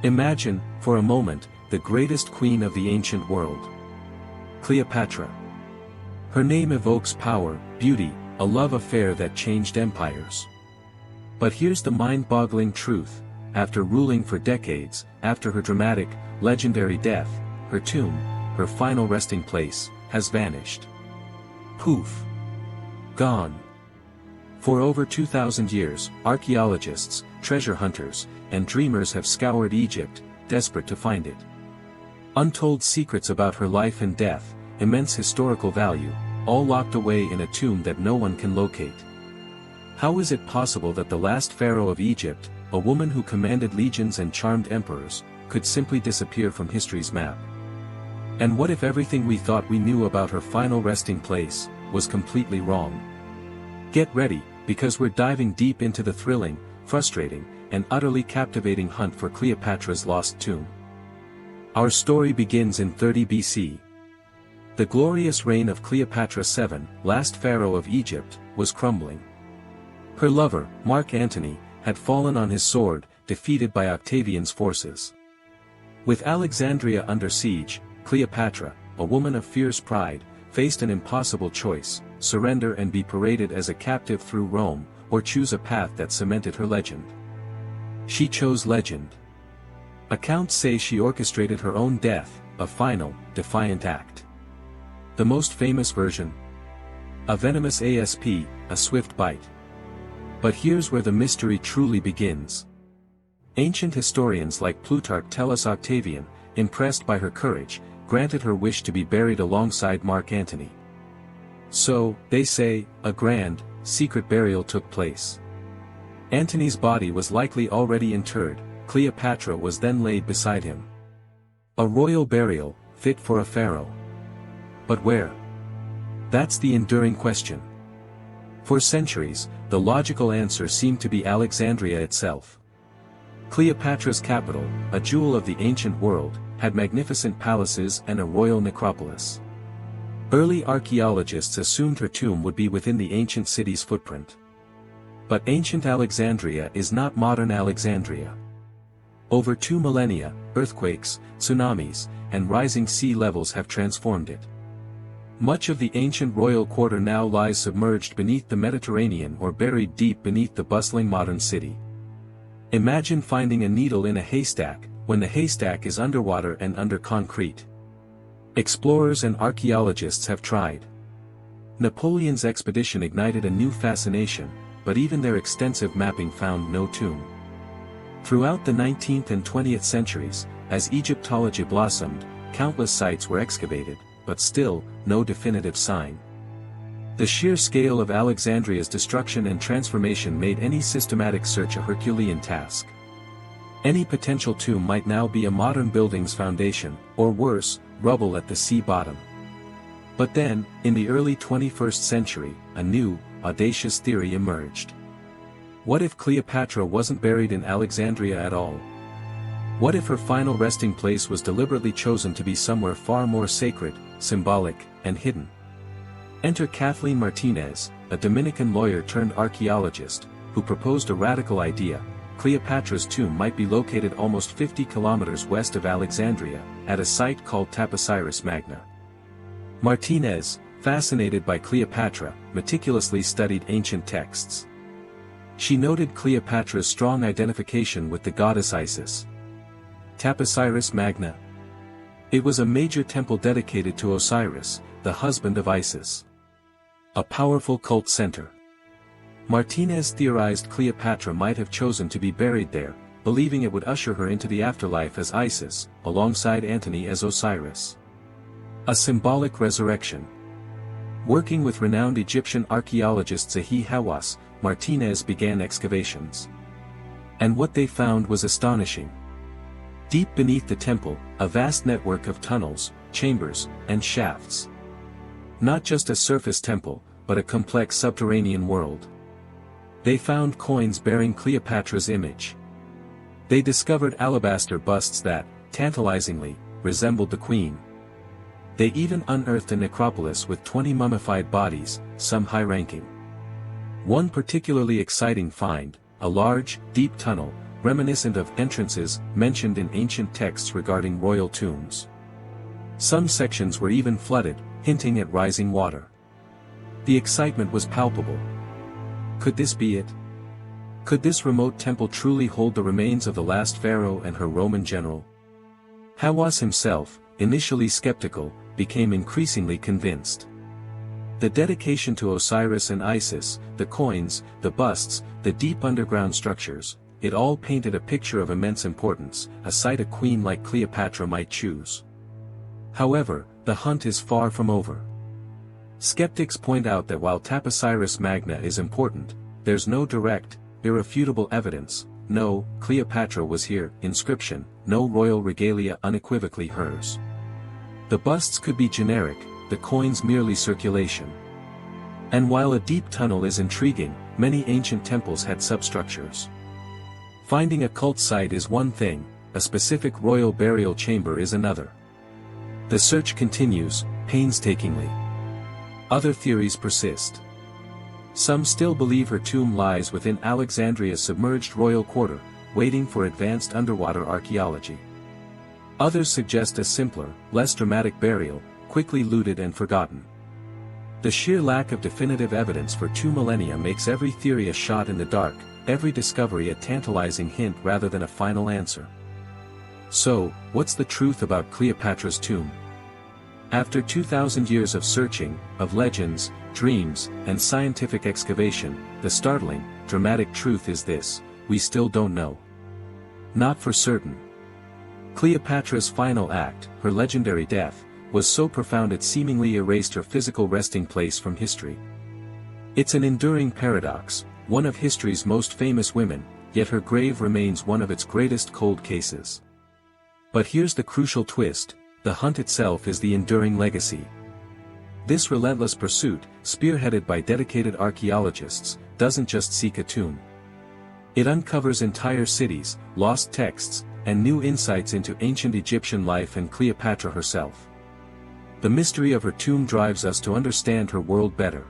Imagine, for a moment, the greatest queen of the ancient world. Cleopatra. Her name evokes power, beauty, a love affair that changed empires. But here's the mind-boggling truth: after ruling for decades, after her dramatic, legendary death, her tomb, her final resting place, has vanished. Poof. Gone. For over 2,000 years, archaeologists, treasure hunters, and dreamers have scoured Egypt, desperate to find it. Untold secrets about her life and death, immense historical value, all locked away in a tomb that no one can locate. How is it possible that the last pharaoh of Egypt, a woman who commanded legions and charmed emperors, could simply disappear from history's map? And what if everything we thought we knew about her final resting place was completely wrong? Get ready, because we're diving deep into the thrilling, frustrating, and utterly captivating hunt for Cleopatra's lost tomb. Our story begins in 30 BC. The glorious reign of Cleopatra VII, last pharaoh of Egypt, was crumbling. Her lover, Mark Antony, had fallen on his sword, defeated by Octavian's forces. With Alexandria under siege, Cleopatra, a woman of fierce pride, faced an impossible choice: surrender and be paraded as a captive through Rome, or choose a path that cemented her legend. She chose legend. Accounts say she orchestrated her own death, a final, defiant act. The most famous version? A venomous asp, a swift bite. But here's where the mystery truly begins. Ancient historians like Plutarch tell us Octavian, impressed by her courage, granted her wish to be buried alongside Mark Antony. So, they say, a grand, secret burial took place. Antony's body was likely already interred, Cleopatra was then laid beside him. A royal burial, fit for a pharaoh. But where? That's the enduring question. For centuries, the logical answer seemed to be Alexandria itself. Cleopatra's capital, a jewel of the ancient world, had magnificent palaces and a royal necropolis. Early archaeologists assumed her tomb would be within the ancient city's footprint. But ancient Alexandria is not modern Alexandria. Over 2 millennia, earthquakes, tsunamis, and rising sea levels have transformed it. Much of the ancient royal quarter now lies submerged beneath the Mediterranean or buried deep beneath the bustling modern city. Imagine finding a needle in a haystack, when the haystack is underwater and under concrete. Explorers and archaeologists have tried. Napoleon's expedition ignited a new fascination, but even their extensive mapping found no tomb. Throughout the 19th and 20th centuries, as Egyptology blossomed, countless sites were excavated, but still, no definitive sign. The sheer scale of Alexandria's destruction and transformation made any systematic search a Herculean task. Any potential tomb might now be a modern building's foundation, or worse, rubble at the sea bottom. But then, in the early 21st century, a new, audacious theory emerged. What if Cleopatra wasn't buried in Alexandria at all? What if her final resting place was deliberately chosen to be somewhere far more sacred, symbolic, and hidden? Enter Kathleen Martinez, a Dominican lawyer turned archaeologist, who proposed a radical idea: Cleopatra's tomb might be located almost 50 kilometers west of Alexandria, at a site called Taposiris Magna. Martinez, fascinated by Cleopatra, meticulously studied ancient texts. She noted Cleopatra's strong identification with the goddess Isis. Taposiris Magna. It was a major temple dedicated to Osiris, the husband of Isis. A powerful cult center. Martinez theorized Cleopatra might have chosen to be buried there, believing it would usher her into the afterlife as Isis, alongside Antony as Osiris. A symbolic resurrection. Working with renowned Egyptian archaeologist Zahi Hawass, Martinez began excavations. And what they found was astonishing. Deep beneath the temple, a vast network of tunnels, chambers, and shafts. Not just a surface temple, but a complex subterranean world. They found coins bearing Cleopatra's image. They discovered alabaster busts that, tantalizingly, resembled the queen. They even unearthed a necropolis with 20 mummified bodies, some high-ranking. One particularly exciting find, a large, deep tunnel, reminiscent of entrances mentioned in ancient texts regarding royal tombs. Some sections were even flooded, hinting at rising water. The excitement was palpable. Could this be it? Could this remote temple truly hold the remains of the last pharaoh and her Roman general? Hawass himself, initially skeptical, became increasingly convinced. The dedication to Osiris and Isis, the coins, the busts, the deep underground structures, it all painted a picture of immense importance, a sight a queen like Cleopatra might choose. However, the hunt is far from over. Skeptics point out that while Taposiris Magna is important, there's no direct, irrefutable evidence. No, Cleopatra was here, inscription, no royal regalia unequivocally hers. The busts could be generic, the coins merely circulation. And while a deep tunnel is intriguing, many ancient temples had substructures. Finding a cult site is one thing, a specific royal burial chamber is another. The search continues, painstakingly. Other theories persist. Some still believe her tomb lies within Alexandria's submerged royal quarter, waiting for advanced underwater archaeology. Others suggest a simpler, less dramatic burial, quickly looted and forgotten. The sheer lack of definitive evidence for 2 millennia makes every theory a shot in the dark, every discovery a tantalizing hint rather than a final answer. So, what's the truth about Cleopatra's tomb? After 2,000 years of searching, of legends, dreams, and scientific excavation, the startling, dramatic truth is this: we still don't know. Not for certain. Cleopatra's final act, her legendary death, was so profound it seemingly erased her physical resting place from history. It's an enduring paradox, one of history's most famous women, yet her grave remains one of its greatest cold cases. But here's the crucial twist: the hunt itself is the enduring legacy. This relentless pursuit, spearheaded by dedicated archaeologists, doesn't just seek a tomb. It uncovers entire cities, lost texts, and new insights into ancient Egyptian life and Cleopatra herself. The mystery of her tomb drives us to understand her world better.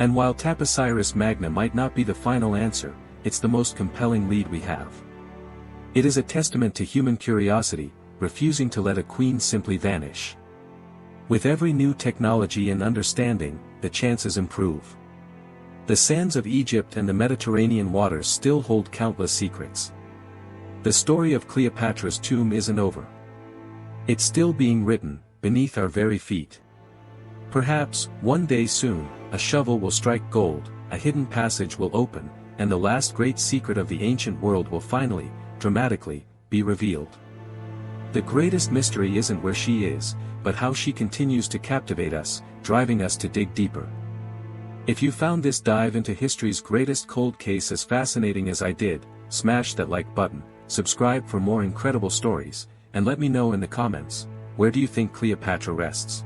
And while Taposiris Magna might not be the final answer, it's the most compelling lead we have. It is a testament to human curiosity, refusing to let a queen simply vanish. With every new technology and understanding, the chances improve. The sands of Egypt and the Mediterranean waters still hold countless secrets. The story of Cleopatra's tomb isn't over. It's still being written, beneath our very feet. Perhaps, one day soon, a shovel will strike gold, a hidden passage will open, and the last great secret of the ancient world will finally, dramatically, be revealed. The greatest mystery isn't where she is, but how she continues to captivate us, driving us to dig deeper. If you found this dive into history's greatest cold case as fascinating as I did, smash that like button, subscribe for more incredible stories, and let me know in the comments, where do you think Cleopatra rests?